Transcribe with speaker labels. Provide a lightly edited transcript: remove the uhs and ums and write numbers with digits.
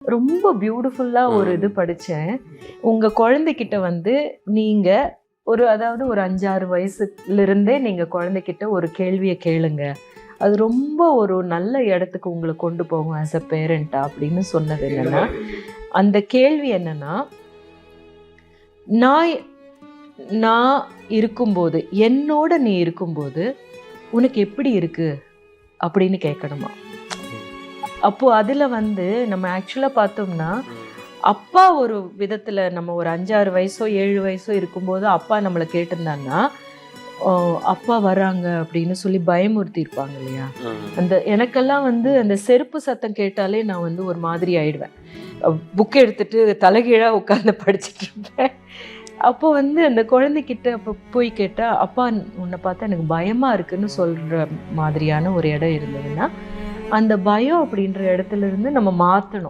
Speaker 1: ரொம்ப பியூட்டிஃபுல்லா ஒரு இது படிச்சேன். உங்க குழந்தைகிட்ட வந்து நீங்க அதாவது ஒரு 5-6 வயசுல இருந்தே நீங்க குழந்தைகிட்ட ஒரு கேள்விய கேளுங்க. அது ரொம்ப ஒரு நல்ல இடத்துக்கு உங்கள கொண்டு போகும் ஆஸ் அ பேரண்டா அப்படின்னு சொன்னது என்னன்னா, அந்த கேள்வி என்னன்னா, நான் நான் இருக்கும்போது, என்னோட நீ இருக்கும்போது உனக்கு எப்படி இருக்கு? அப்படின்னு கேட்கணுமா. அப்போ அதுல வந்து நம்ம ஆக்சுவலா பார்த்தோம்னா, அப்பா ஒரு விதத்துல நம்ம ஒரு 5-6 வயசோ, 7 வயசோ இருக்கும்போது அப்பா நம்மள கேட்டிருந்தாங்கன்னா, "ஓ அப்பா வராங்க" அப்படின்னு சொல்லி பயமுறுத்தியிருப்பாங்க இல்லையா? எனக்கெல்லாம் வந்து அந்த செருப்பு சத்தம் கேட்டாலே நான் வந்து ஒரு மாதிரி ஆயிடுவேன். புக் எடுத்துட்டு தலைகீழா உட்கார்ந்து படிச்சுட்டு இருப்பேன். அப்போ வந்து அந்த குழந்தைகிட்ட அப்ப போய் கேட்டா, "அப்பா உன்ன பார்த்தா எனக்கு பயமா இருக்குன்னு" சொல்ற மாதிரியான ஒரு இடம் இருந்ததுன்னா, அந்த பயம் அப்படின்ற இடத்துல இருந்து நம்ம மாத்தணும்.